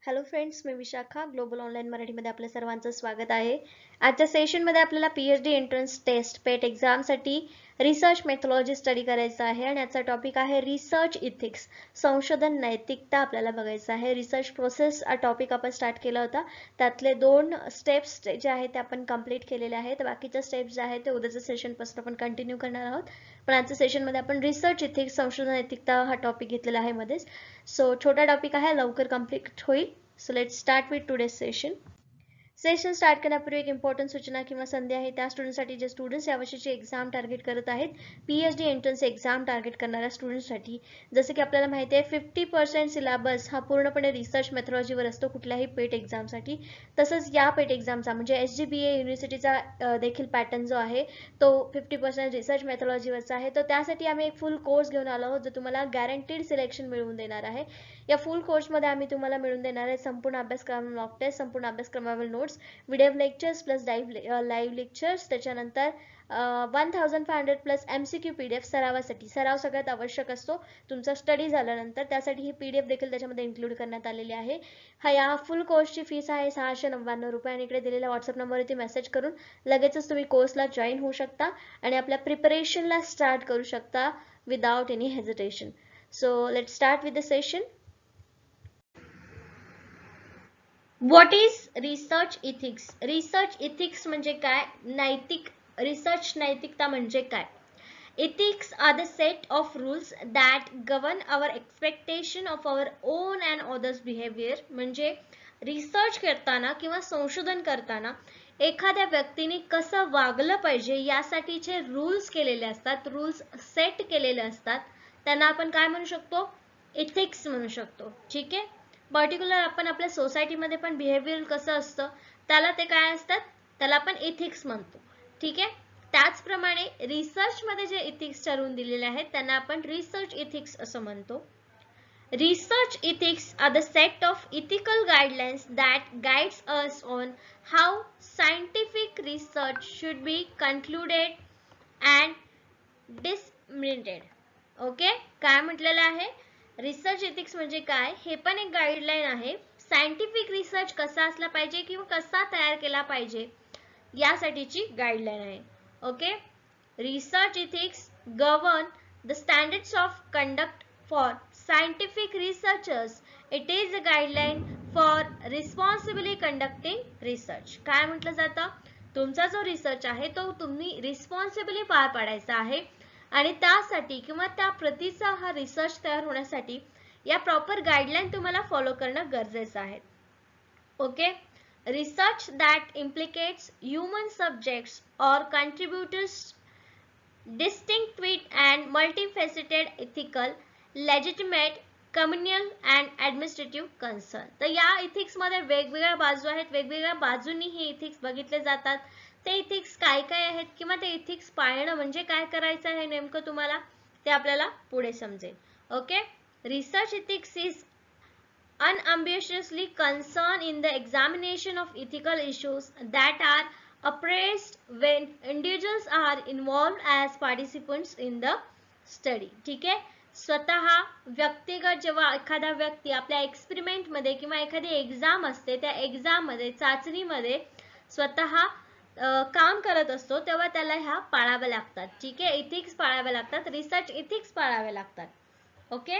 Hello friends, मी Vishakha global online मराठीमध्ये आपल्या सर्वांचं स्वागत आहे. आजच्या सेशनमध्ये आपल्याला पीएचडी एंट्रन्स टेस्ट पेट एक्झामसाठी रिसर्च मेथॉलॉजी स्टडी करायचा आहे आणि याचा टॉपिक आहे रिसर्च इथिक्स, संशोधन नैतिकता आपल्याला बघायचं आहे. रिसर्च प्रोसेस हा टॉपिक आपण स्टार्ट केला होता. त्यातले 2 स्टेप्स जे आहेत ते आपण कंप्लीट केलेले आहेत. बाकीच्या स्टेप्स जे आहेत ते उद्याच्या सेशनपासून आपण कंटिन्यू करणार आहोत. पण आजच्या सेशनमध्ये आपण रिसर्च इथिक्स, संशोधन नैतिकता हा टॉपिक घेतलेला आहे मध्येच. सो छोटा टॉपिक आहे, लवकर कंप्लीट होईल. So let's start with today's session. Session start करण्यापूर्वी एक इम्पॉर्टंट सूचना किंवा संधी आहे त्या स्टुडंटसाठी जे स्टुडंट्स यावर्षीची एक्झाम टार्गेट करत आहेत, पीएचडी एंट्रन्स एक्झाम टार्गेट करणाऱ्या स्टुडंट्ससाठी. जसं की आपल्याला माहिती आहे 50% सिलेबस हा पूर्णपणे रिसर्च मेथॉलॉजीवर असतो कुठल्याही पेट एक्झामसाठी. तसंच या पेट एक्झामचा म्हणजे एसजीबीए युनिव्हर्सिटीचा देखील पॅटर्न जो आहे तो 50% रिसर्च मेथॉलॉजीवरचा आहे. तर त्यासाठी आम्ही एक फुल कोर्स घेऊन आलो आहोत जो तुम्हाला गॅरंटीड सिलेक्शन मिळवून देणार आहे. या फुल कोर्समध्ये आम्ही तुम्हाला मिळवून देणार आहे संपूर्ण अभ्यासक्रम, मॉक टेस्ट, संपूर्ण अभ्यासक्रमावरील notes, video lectures plus live lectures, त्याच्यानंतर 1500 प्लस MCQ PDF सरावासाठी. सराव सगळ्यात आवश्यक असतो तुमचा स्टडी झाल्यानंतर, त्यासाठी ही PDF देखील त्याच्यामध्ये इन्क्लूड करण्यात आलेली आहे. या फुल कोर्सची फीस आहे 699 रुपये आणि इकडे दिलेल्या व्हॉट्सअप नंबरवरती मेसेज करून लगेचच तुम्ही कोर्सला जॉईन होऊ शकता आणि आपल्या प्रिपरेशनला स्टार्ट करू शकता without any hesitation. So let's start with the session. What is research ethics? Research ethics म्हणजे काय? नैतिक रिसर्च नैतिकता म्हणजे काय? Ethics are the set of rules that govern our expectation of our own and others behavior. म्हणजे research करताना किंवा संशोधन करताना एखाद्या व्यक्तीने कसं वागलं पाहिजे यासाठीचे रूल्स केलेले असतात, रूल्स सेट केलेले असतात, त्यांना आपण काय म्हणू शकतो? इथिक्स म्हणू शकतो. ठीक आहे. पर्टिक्युलर आपण आपल्या सोसायटीमध्ये पण बिहेवियर कसं असतं त्याला ते काय असतात, त्याला आपण इथिक्स म्हणतो. ठीक आहे. त्याचप्रमाणे रिसर्च मध्ये जे इथिक्स ठरवून दिलेले आहेत त्यांना आपण रिसर्च इथिक्स असं म्हणतो. Research ethics are the set of ethical guidelines that guides us on how scientific research should be concluded and disseminated. Okay, काय म्हटलेलं आहे? रिसर्च इथिक्स म्हणजे काय हे पण एक गाइडलाइन आहे. सायंटिफिक रिसर्च कसा असला पाहिजे किंवा कसा तयार केला पाहिजे यासाठीची गाइडलाइन आहे. Okay, research ethics govern the standards of conduct for scientific researchers. It is a guideline for responsibly conducting research. काय म्हटलं जातं? तुमचा जो रिसर्च आहे तो तुम्ही रिस्पॉन्सिबली पार पाडायचा आहे आणि त्यासाठी किंवा त्या प्रतीचा हा रिसर्च तयार होण्यासाठी या प्रॉपर गाइडलाइन तुम्हाला फॉलो करणं गरजेचं आहे. Okay, research that implicates human subjects or contributors distinct with and multifaceted ethical, legitimate, communal and administrative concern. तर या इथिक्स मध्ये वेगवेगळ्या बाजू आहेत, वेगवेगळ्या बाजूंनी हे इथिक्स बघितले जातात. ते इथिक्स काय काय आहेत किंवा ते इथिक्स पाळणं म्हणजे काय करायचं आहे नेमकं तुम्हाला ते आपल्याला पुढे समजेल. Okay, research ethics is unambiguously concerned in the examination of ethical issues that are appraised when individuals are involved as participants in the study. ठीक आहे. स्वतः व्यक्तिगत जेव्हा एखादा व्यक्ती आपल्या एक्सपेरिमेंट मध्ये किंवा एखादी एक्झाम असते त्या एक्झाम मध्ये चाचणीमध्ये स्वतः काम करत असतो तेव्हा त्याला ह्या पाळाव्या लागतात. ठीक आहे, इथिक्स पाळाव्या लागतात, रिसर्च इथिक्स पाळाव्या लागतात. Okay.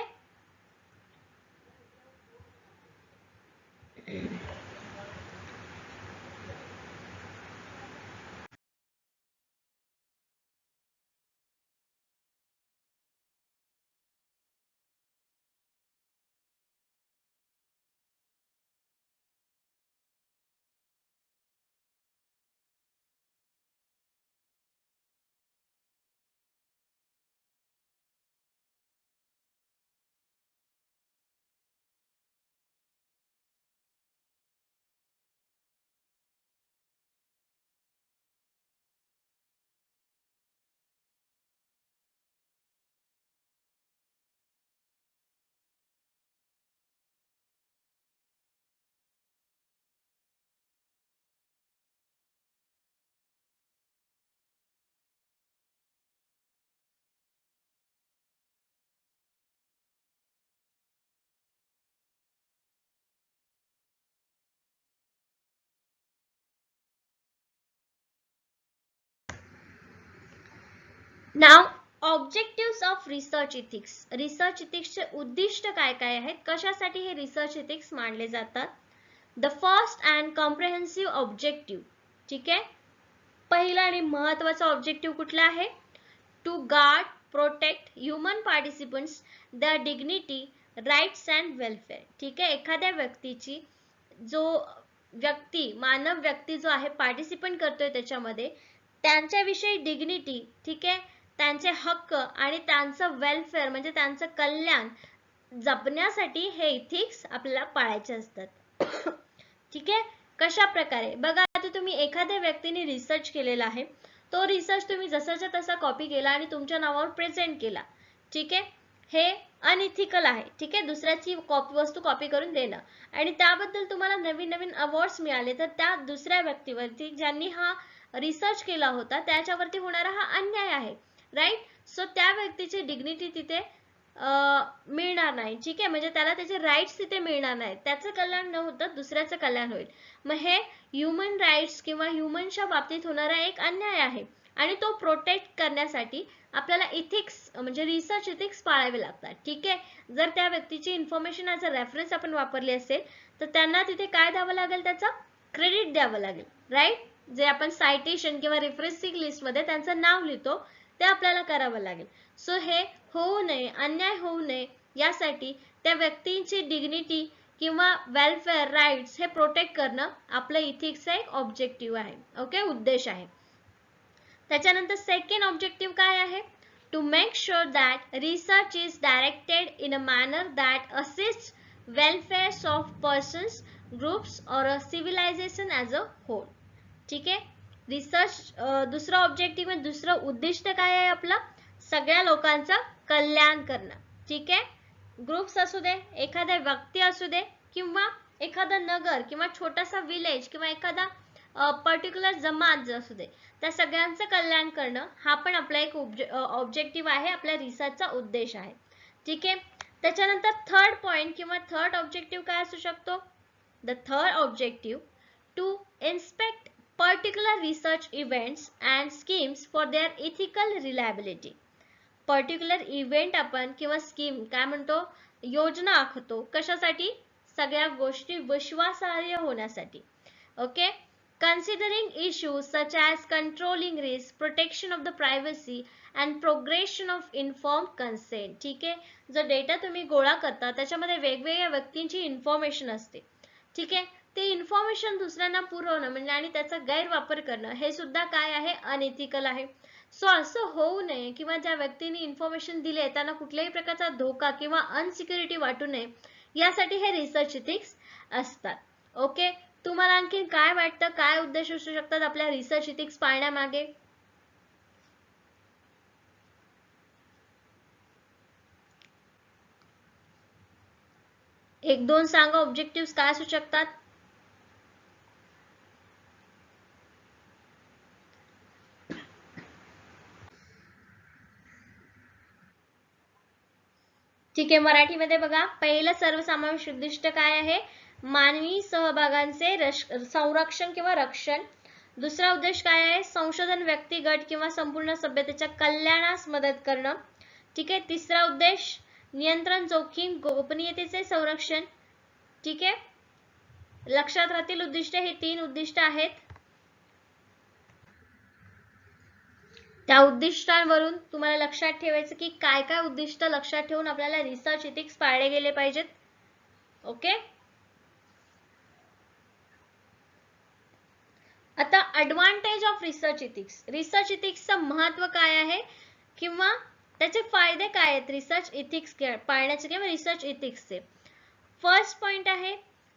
Now objectives of research ethics. Research इथिक्सचे उद्दिष्ट काय काय आहेत, कशासाठी हे रिसर्च इथिक्स मानले जातात. The first and comprehensive objective. ठीक आहे, पहिला आणि महत्वाचा ऑब्जेक्टिव्ह कुठला आहे, to guard protect human participants their dignity rights and welfare. ठीक आहे, एखाद्या व्यक्तीची जो व्यक्ती मानव व्यक्ती जो आहे पार्टिसिपेट करतोय त्याच्यामध्ये, त्यांच्याविषयी डिग्निटी, ठीक आहे, त्यांचे हक्क आणि त्यांचं वेलफेअर म्हणजे त्यांचं कल्याण जपण्यासाठी हे इथिक्स आपल्याला पाळायचे असतात. ठीक आहे, कशा प्रकारे बघा, आता तुम्ही एखाद्या व्यक्तीने रिसर्च केलेला आहे, तो रिसर्च तुम्ही जसाच्या तसा कॉपी केला आणि तुमच्या नावावर प्रेझेंट केला. ठीक आहे, हे अनइथिकल आहे. ठीक आहे, दुसऱ्याची वस्तू कॉपी करून देणं आणि त्याबद्दल तुम्हाला नवीन नवीन अवॉर्ड्स मिळाले तर त्या दुसऱ्या व्यक्तीवरती ज्यांनी हा रिसर्च केला होता त्याच्यावरती होणारा हा अन्याय आहे. राईट, सो त्या व्यक्तीची डिग्निटी तिथे मिळणार नाही. ठीक आहे, म्हणजे त्याला त्याचे राईट्स तिथे मिळणार नाही, त्याचं कल्याण न होता दुसऱ्याचं कल्याण होईल. मग हे ह्युमन राईट्स किंवा ह्युमनच्या बाबतीत होणारा एक अन्याय आहे आणि तो प्रोटेक्ट करण्यासाठी आपल्याला इथिक्स म्हणजे रिसर्च इथिक्स पाळावे लागतात. ठीक आहे, जर त्या व्यक्तीची इन्फॉर्मेशन ॲज अ रेफरन्स आपण वापरली असेल तर त्यांना तिथे काय द्यावं लागेल, त्याचा क्रेडिट द्यावं लागेल. राईट, जे आपण सायटेशन किंवा रेफरन्सिंग लिस्ट मध्ये त्यांचं नाव लिहितो ते आपल्याला करावं लागेल. सो हे होऊ नये, अन्याय होऊ नये यासाठी त्या व्यक्तीची डिग्निटी किंवा वेलफेअर राईट्स हे प्रोटेक्ट करणं आपलं इथिक्सचा एक ऑब्जेक्टिव्ह आहे. ओके, उद्देश आहे. त्याच्यानंतर सेकंड ऑब्जेक्टिव्ह काय आहे, to make sure that research is directed in a manner that assist welfare of persons, groups और a civilization as a whole. ठीक आहे, रिसर्च दुसरं ऑब्जेक्टिव्ह दुसरं उद्दिष्ट काय आहे आपलं, सगळ्या लोकांचं कल्याण करणं. ठीक आहे, ग्रुप्स असू दे, एखाद्या व्यक्ती असू दे किंवा एखादा नगर किंवा छोटासा विलेज किंवा एखादा पर्टिक्युलर जमात असू दे, त्या सगळ्यांचं कल्याण करणं हा पण आपला एक ऑब्जेक्टिव्ह आहे, आपल्या रिसर्चचा उद्देश आहे. ठीक आहे, त्याच्यानंतर थर्ड पॉइंट किंवा थर्ड ऑब्जेक्टिव्ह काय असू शकतो, the third objective to inspect particular research events and schemes for their ethical reliability. Particular event आपण किंवा स्कीम काय म्हणतो, योजना आखतो, कशासाठी, सगळ्या गोष्टी विश्वासार्ह होण्यासाठी. Okay, considering issues such as controlling risk, protection of the privacy and progression of informed consent. ठीक आहे, जो डेटा तुम्ही गोळा करता त्याच्यामध्ये वेगवेगळ्या व्यक्तींची इन्फॉर्मेशन असते. ठीक आहे, ते इन्फॉर्मेशन दुसऱ्यांना पुरवणं म्हणजे आणि त्याचा गैरवापर करणं हे सुद्धा काय आहे, अनइथिकल आहे. सो असं होऊ नये किंवा ज्या व्यक्तीने इन्फॉर्मेशन दिले त्यांना कुठल्याही प्रकारचा धोका किंवा अनसिक्युरिटी वाटू नये यासाठी हे रिसर्च इथिक्स असतात. ओके, तुम्हाला आणखी काय वाटतं, काय उद्देश असू शकतात आपल्या रिसर्च इथिक्स पाळण्यामागे. एक दोन सांगा, ऑब्जेक्टिव्ह काय असू शकतात. ठीक आहे, मराठीमध्ये बघा, पहिलं सर्वसमावेश उद्दिष्ट काय आहे, मानवी सहभागांचे संरक्षण किंवा रक्षण. दुसरा उद्देश काय आहे, संशोधन व्यक्तिगत किंवा संपूर्ण सभ्यतेच्या कल्याणास मदत करणं. ठीक आहे, तिसरा उद्देश नियंत्रण, जोखीम, गोपनीयतेचे संरक्षण. ठीक आहे, लक्षात राहतील उद्दिष्ट, हे 3 उद्दिष्ट आहेत. त्या उद्दिष्टांवरून तुम्हाला लक्षात ठेवायचं की काय काय उद्दिष्ट लक्षात ठेवून आपल्याला रिसर्च इथिक्स पाळले गेले पाहिजेत. ओके, आता advantage of research ethics. Research इथिक्सचं महत्त्व काय आहे किंवा त्याचे फायदे काय आहेत रिसर्च इथिक्स पाळण्याचे किंवा रिसर्च इथिक्सचे. फर्स्ट पॉइंट आहे,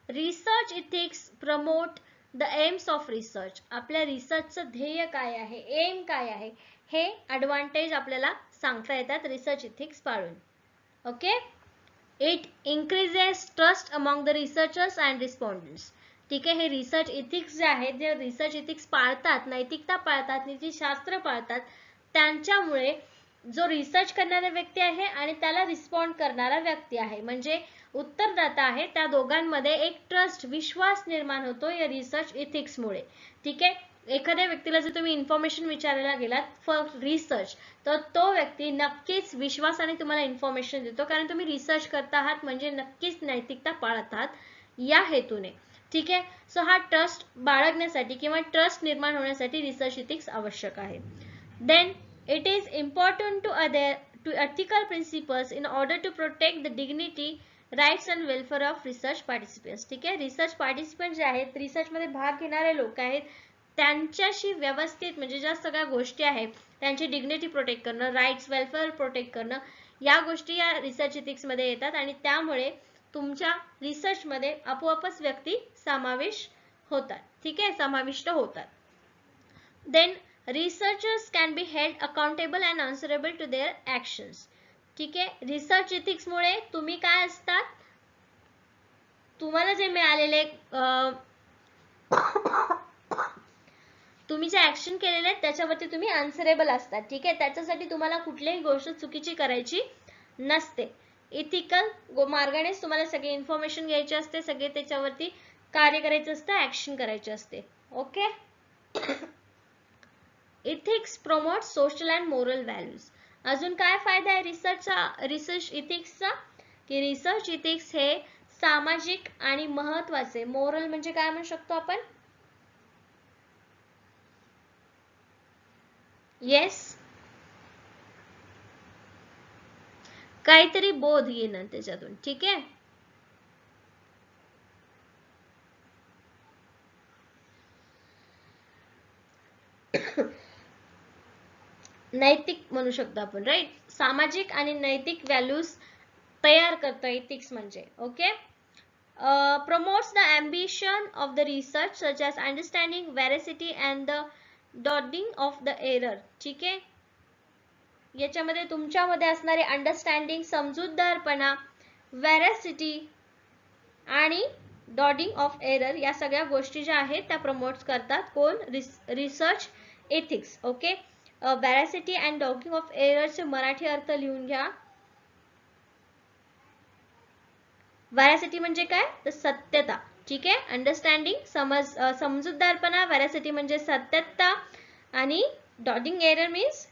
research ethics promote the AIIMS of research. आपल्या रिसर्चचं ध्येय काय आहे, एम काय आहे, हे ॲडव्हान्टेज आपल्याला सांगता येतात रिसर्च इथिक्स पाळून. Okay, it increases trust among the researchers and respondents. ठीक आहे, हे रिसर्च इथिक्स जे आहेत, जे रिसर्च इथिक्स पाळतात, नैतिकता पाळतात, नीतिशास्त्र पाळतात, त्यांच्यामुळे जो रिसर्च करणारा व्यक्ती आहे आणि त्याला रिस्पॉन्ड करणारा व्यक्ती आहे म्हणजे उत्तरदाता आहे, त्या दोघांमध्ये एक ट्रस्ट, विश्वास निर्माण होतो या रिसर्च इथिक्समुळे. ठीक आहे, एखाद्या व्यक्तीला जर तुम्ही इन्फॉर्मेशन विचारायला गेलात फॉर रिसर्च, तर तो व्यक्ती नक्कीच विश्वासाने तुम्हाला इन्फॉर्मेशन देतो, कारण तुम्ही रिसर्च करता आहात म्हणजे नक्कीच नैतिकता पाळत आहात या हेतूने. ठीक आहे. सो हा ट्रस्ट बाळगण्यासाठी किंवा ट्रस्ट निर्माण होण्यासाठी रिसर्च इथिक्स आवश्यक आहे. Then it is important to ethical principles in order to protect the dignity, rights and welfare of research participants. ठीक आहे. रिसर्च पार्टिसिपेंट जे आहेत, रिसर्च मध्ये भाग घेणारे लोक आहेत, त्यांच्याशी व्यवस्थित म्हणजे ज्या सगळ्या गोष्टी आहेत त्यांची डिग्निटी प्रोटेक्ट करणं, राईट्स वेलफेअर प्रोटेक्ट करणं, या गोष्टी या रिसर्च इथिक्स मध्ये येतात आणि त्यामुळे तुमच्या रिसर्च मध्ये आपोआपच व्यक्ती समावेश होतात. ठीक आहे, समाविष्ट होतात. Then researchers can be held accountable and answerable to their actions. ठीक आहे. रिसर्च इथिक्स मुळे तुम्ही काय असतात, तुम्हाला जे मिळालेले तुम्ही जे ऍक्शन केलेले आहेत त्याच्यावरती तुम्ही आन्सरेबल असतात. ठीक आहे. त्याच्यासाठी तुम्हाला कुठलीही गोष्ट चुकीची करायची नसते. इथिकल मार्गानेच तुम्हाला सगळी इन्फॉर्मेशन घ्यायची असते, सगळे त्याच्यावरती कार्य करायचं असतं, ऍक्शन करायचे असते. Okay. Ethics promote social and moral values. अजून काय फायदा आहे रिसर्च इथिक्सचा, की रिसर्च इथिक्स हे सामाजिक आणि महत्वाचे, मोरल म्हणजे काय म्हणू शकतो आपण, येस, काहीतरी बोध येणं त्याच्यातून. ठीक आहे. नैतिक म्हणू शकतो आपण, राईट. सामाजिक आणि नैतिक व्हॅल्यूज तयार करतो इथिक्स म्हणजे. Okay. promotes the ambition of the research such as understanding veracity and the dodging of the error. ठीक आहे. याच्यामध्ये तुमच्यामध्ये असणारे अंडरस्टँडिंग, समजूतदारपणा, व्हेरॅसिटी आणि डॉडिंग ऑफ एरर, या सगळ्या गोष्टी ज्या आहेत त्या प्रमोट करतात कोण, research ethics. Okay. Veracity and dodging of एररचे मराठी अर्थ लिहून घ्या. व्हेरॅसिटी म्हणजे काय, तर सत्यता. ठीक आहे. अंडरस्टँडिंग समजूतदारपणा, व्हेरॅसिटी म्हणजे सत्यता, आणि डॉडिंग एरर मीन्स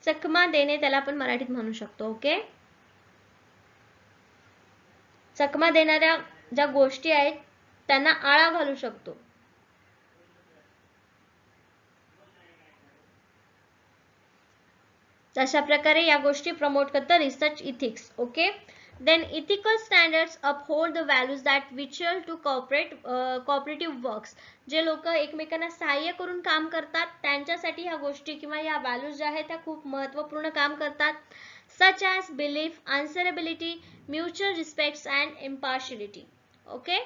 चकमा देणे, त्याला आपण मराठीत म्हणू शकतो. ओके. चकमा देणाऱ्या ज्या गोष्टी आहेत त्यांना आळा घालू शकतो. अशा प्रकारे या गोष्टी प्रमोट करतात research ethics. Okay. Then ethical standards uphold the values that which'll to cooperative works. जे लोक एकमेकांना सहाय्य करून काम करतात त्यांच्यासाठी ह्या गोष्टी किंवा या व्हॅल्यूज ज्या आहेत त्या खूप महत्त्वपूर्ण काम करतात. such as belief, answerability, mutual respect and impartiality. Okay.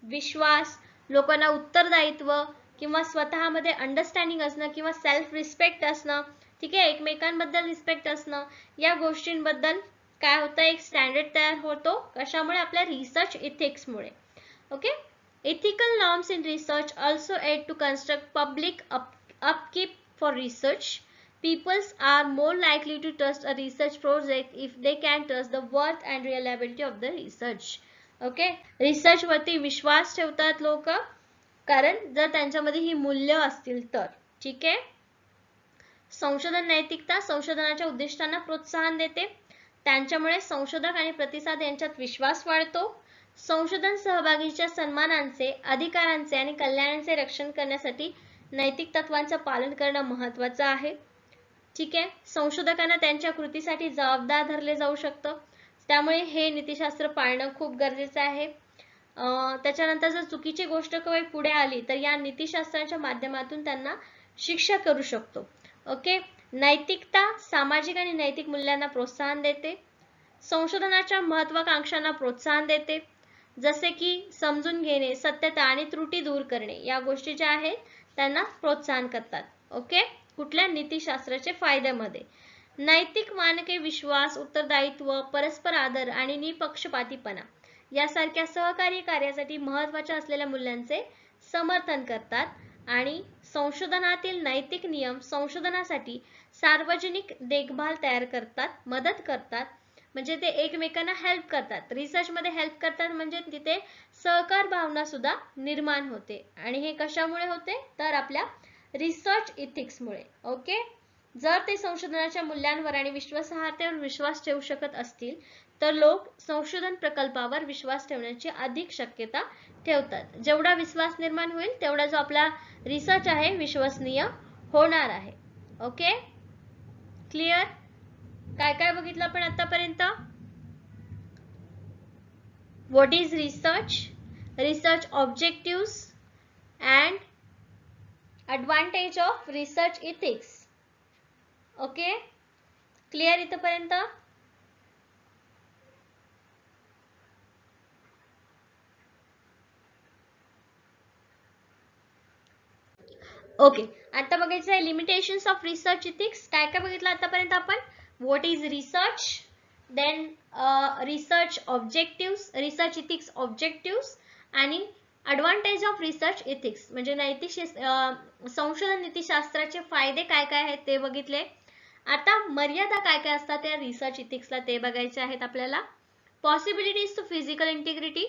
विश्वास, लोकांना उत्तरदायित्व किंवा स्वतःमध्ये अंडरस्टँडिंग असणं किंवा सेल्फ रिस्पेक्ट असणं. ठीक आहे. एकमेकांबद्दल रिस्पेक्ट असणं, या गोष्टींबद्दल काय होतं, एक स्टँडर्ड तयार होतो. कशामुळे, आपल्या रिसर्च इथिक्स मुळे. Okay. ethical norms in research also aid to construct public upkeep for research. Peoples are more likely to trust a research project if they can trust the worth and reliability of the research. Okay. Research वरती विश्वास ठेवतात लोक, कारण जर त्यांच्यामध्ये ही मूल्य असतील तर. ठीक आहे. संशोधन नैतिकता संशोधनाच्या उद्दिष्टांना प्रोत्साहन देते. त्यांच्यामुळे संशोधक आणि प्रतिसाद यांच्यात विश्वास वाढतो. संशोधन सहभागीच्या सन्मानांचे, अधिकारांचे आणि कल्याणाचे रक्षण करण्यासाठी नैतिक तत्वांचं पालन करणं महत्त्वाचं आहे. ठीक आहे. संशोधकांना त्यांच्या कृतीसाठी जबाबदार धरले जाऊ शकतं, त्यामुळे हे नीतिशास्त्र पाळणं खूप गरजेचं आहे. त्याच्यानंतर जर चुकीची गोष्ट पुढे आली तर या नीतिशास्त्राच्या माध्यमातून त्यांना शिक्षा करू शकतो. ओके. नैतिकता सामाजिक आणि नैतिक मूल्यांना प्रोत्साहन देते. संशोधनाच्या महत्वाकांक्षांना प्रोत्साहन देते, जसे की समजून घेणे, सत्यता आणि त्रुटी दूर करणे, या गोष्टी ज्या आहेत त्यांना प्रोत्साहन करतात. ओके. कुठल्या नीतिशास्त्राचे फायद्यामध्ये नैतिक मानके, विश्वास, उत्तरदायित्व, परस्पर आदर आणि निपक्षपातीपणा यासारख्या सहकारी कार्यासाठी महत्त्वाच्या असलेल्या मूल्यांचे समर्थन करतात आणि संशोधनातील नैतिक नियम संशोधनासाठी सार्वजनिक देखभाल तयार करतात, मदत करतात. म्हणजे ते एकमेकांना हेल्प करतात, रिसर्च मध्ये हेल्प करतात, म्हणजे तिथे सहकार भावना सुद्धा निर्माण होते. आणि हे कशामुळे होते तर आपल्या रिसर्च इथिक्स मुळे. ओके, जर ते संशोधनाच्या मूल्यांवर आणि विश्वासार्हतेवर विश्वास ठेवू शकत असतील तर लोक संशोधन प्रकल्पावर विश्वास ठेवण्याची अधिक शक्यता ठेवतात. जेवढा विश्वास निर्माण होईल तेवढा जो आपला रिसर्च आहे विश्वसनीय होणार आहे. Okay, clear? काय काय बघितलं आपण आतापर्यंत? What is research, research objectives and advantage of research ethics. Okay, clear इथपर्यंत? ओके, आता बघायचं आहे लिमिटेशन्स ऑफ रिसर्च इथिक्स. काय काय बघितलं आतापर्यंत आपण? What is research, then research objectives, research ethics objectives आणि ॲडव्हान्टेज ऑफ रिसर्च इथिक्स म्हणजे नैतिक संशोधन नीतिशास्त्राचे फायदे काय काय आहेत ते बघितले. आता मर्यादा काय काय असतात त्या रिसर्च इथिक्सला ते बघायचे आहेत आपल्याला. Possibilities to physical integrity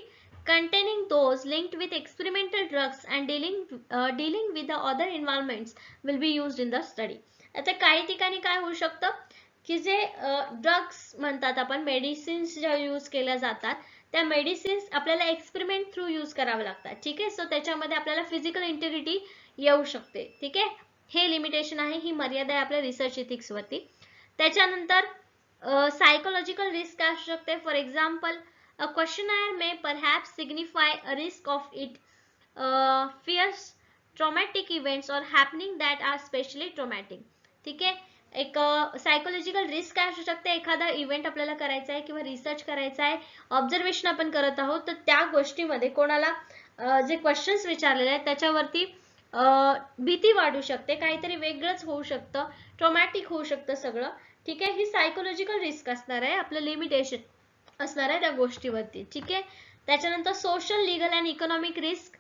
containing those linked with experimental drugs and dealing with the other environments will be used in the study. आता काही ठिकाणी काय होऊ शकतं की जे ड्रग्स म्हणतात आपण, मेडिसिन्स ज्या यूज केल्या जातात त्या मेडिसिन्स आपल्याला एक्सपेरिमेंट थ्रू यूज करावं लागतात. ठीक आहे, सो त्याच्यामध्ये आपल्याला फिजिकल इंटिग्रिटी येऊ शकते. ठीक आहे, हे लिमिटेशन आहे, ही मर्यादा आहे आपल्या रिसर्च इथिक्स वरती. त्याच्यानंतर सायकोलॉजिकल रिस्क असू शकते. For example, a questionnaire may perhaps signify a risk of it fears traumatic events or happening that are specially traumatic. ठीक आहे, एक सायकोलॉजिकल रिस्क काय असू शकते, एखादा इव्हेंट आपल्याला करायचा आहे किंवा रिसर्च करायचा आहे, ऑब्झर्वेशन आपण करत आहोत, तर त्या गोष्टीमध्ये कोणाला जे क्वेश्चन्स विचारलेले आहेत त्याच्यावरती भीती वाढू शकते, काहीतरी वेगळंच होऊ शकतं, ट्रॉमॅटिक होऊ शकतं सगळं. ठीक आहे, ही सायकोलॉजिकल रिस्क असणार आहे, आपलं लिमिटेशन असणार आहे त्या गोष्टीवरती. ठीक आहे, त्याच्यानंतर social, legal and economic risk.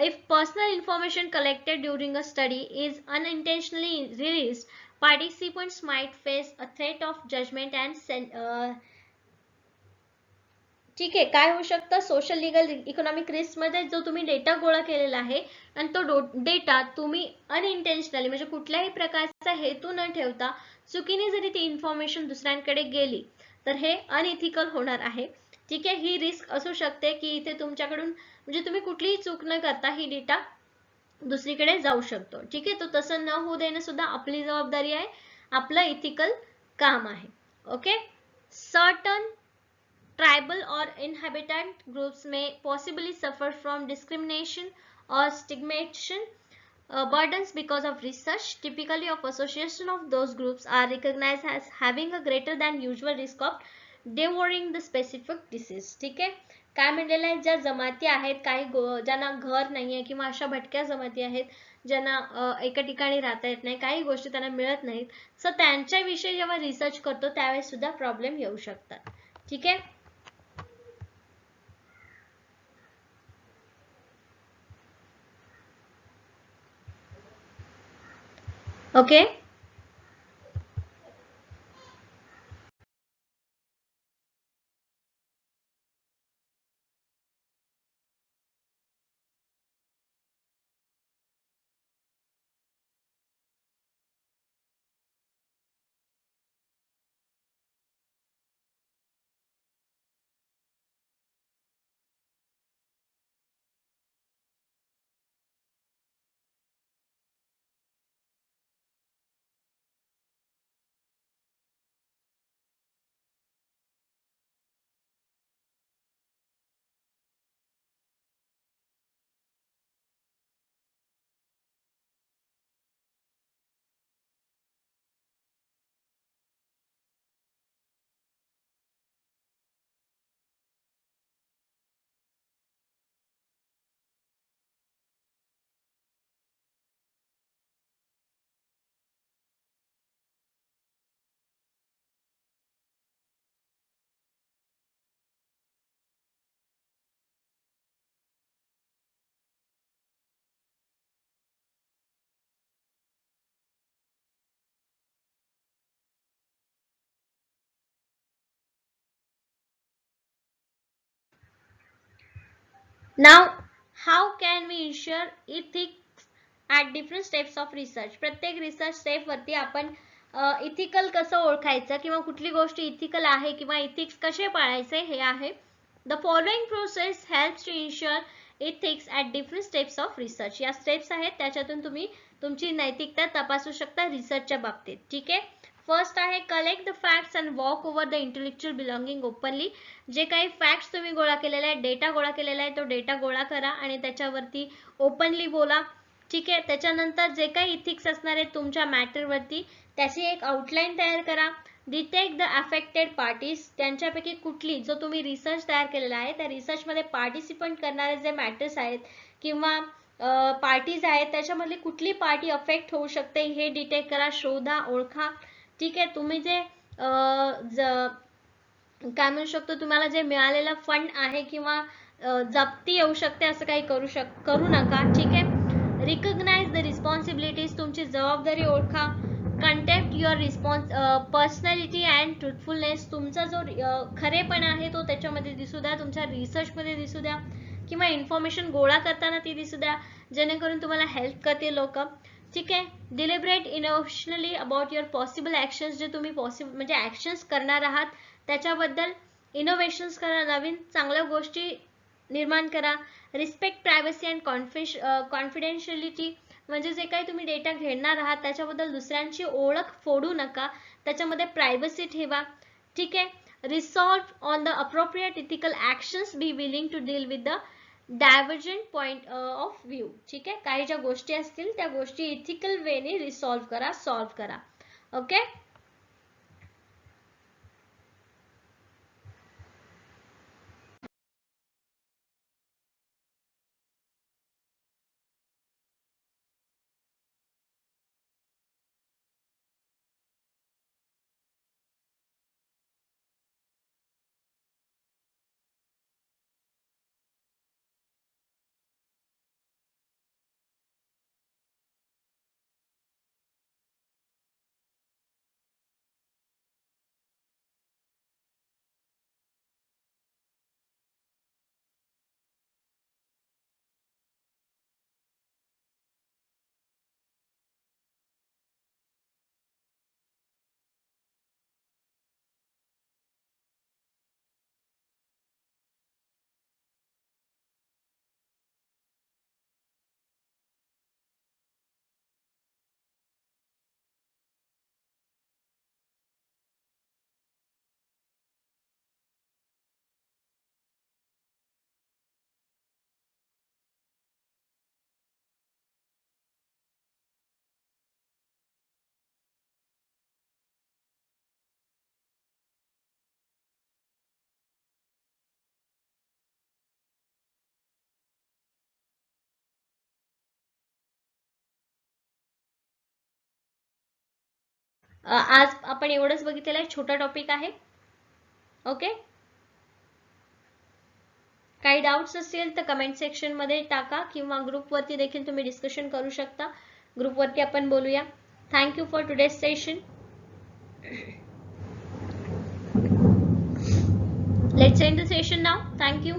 If personal information collected during a study is unintentionally released, participants might face a threat of judgment and ठीक आहे, काय होऊ शकतं सोशल, लीगल, इकॉनॉमिक रिस्क मध्ये जो तुम्ही डेटा गोळा केलेला आहे आणि तो डेटा तुम्ही अनइंटेन्शनली म्हणजे कुठल्याही प्रकारचा हेतू न ठेवता चुकीने जरी ती इन्फॉर्मेशन दुसऱ्यांकडे गेली तर हे अनइथिकल होणार आहे. ठीक आहे, ही रिस्क असू शकते की इथे तुमच्याकडून म्हणजे तुम्ही कुठलीही चूक न करता ही डेटा दुसरीकडे जाऊ शकतो. ठीक आहे, तो तसं न होऊ देणं सुद्धा आपली जबाबदारी आहे, आपलं इथिकल काम आहे. Okay, certain tribal or inhabitant groups may possibly suffer from discrimination or stigmatization burdens because of research. Typically of association of those groups are recognized as having a greater than usual risk of devouring the specific disease. ठीक आहे, काय म्हणलेलं आहे, ज्या जमाती आहेत काही ज्यांना घर नाहीये किंवा अशा भटक्या जमाती आहेत ज्यांना एका ठिकाणी राहता येत नाही, काही गोष्टी त्यांना मिळत नाहीत, सो त्यांच्याविषयी जेव्हा रिसर्च करतो त्यावेळेस सुद्धा प्रॉब्लेम येऊ शकतात. ठीक आहे, okay. Now how can we ensure ethics at different steps of research. प्रत्येक रिसर्च स्टेप वरती आपण इथिकल कसं ओळखायचं किंवा कुठली गोष्ट इथिकल आहे किंवा इथिक्स कसे पाळायचे हे आहे. The following process helps to ensure ethics at different steps of research. या स्टेप्स आहेत, त्याच्यातून तुम्ही तुमची नैतिकता तपासू शकता रिसर्चच्या बाबतीत. ठीक आहे. फर्स्ट आहे collect the facts and walk over the intellectual belonging openly. जे काही फॅक्ट्स तुम्ही गोळा केलेले आहे, डेटा गोळा केलेला आहे, तो डेटा गोळा करा आणि त्याच्यावरती ओपनली बोला. ठीक आहे. त्याच्यानंतर जे काही इथिक्स असणार आहेत तुमच्या मॅटरवरती त्याची एक आउटलाईन तयार करा. Detect the affected parties. त्यांच्यापैकी कुठली जो तुम्ही रिसर्च तयार केलेला आहे त्या रिसर्चमध्ये पार्टिसिपंट करणारे जे मॅटर्स आहेत किंवा पार्टीज आहेत त्याच्यामधली कुठली पार्टी अफेक्ट होऊ शकते हे डिटेक्ट करा, शोधा, ओळखा. ठीक आहे. तुम्ही जे काय म्हणू शकतो तुम्हाला जे मिळालेला फंड आहे किंवा जप्ती येऊ शकते असं काही करू नका. ठीक आहे. Recognise the responsibilities. तुमची जबाबदारी ओळखा. Contact your personality and truthfulness. तुमचा जो खरेपणा आहे तो त्याच्यामध्ये दिसू द्या, तुमच्या रिसर्चमध्ये दिसू द्या किंवा इन्फॉर्मेशन गोळा करताना ती दिसू द्या, जेणेकरून तुम्हाला हेल्प करतील लोक. ठीक आहे. Deliberate innovationally about your possible actions. जे तुम्ही म्हणजे ऍक्शन्स करणार आहात त्याच्याबद्दल इनोव्हेशन्स करा, नवीन चांगल्या गोष्टी निर्माण करा. Respect privacy and confidentiality. म्हणजे जे काही तुम्ही डेटा घेणार आहात त्याच्याबद्दल दुसऱ्यांची ओळख फोडू नका, त्याच्यामध्ये प्रायव्हसी ठेवा. ठीक आहे. Resolve on the appropriate ethical actions. Be willing to deal with the divergent point of view. ठीक आहे. काही ज्या गोष्टी असतील त्या गोष्टी इथिकल वेने रिसॉल्व करा, सॉल्व्ह करा. ओके. आज आपण एवढंच बघितलेलं आहे, छोटा टॉपिक आहे. ओके. काही डाउट्स असतील तर कमेंट सेक्शन मध्ये टाका किंवा ग्रुपवरती देखील तुम्ही डिस्कशन करू शकता. ग्रुपवरती आपण बोलूया. Thank you for today's session. Let's end the session now. Thank you.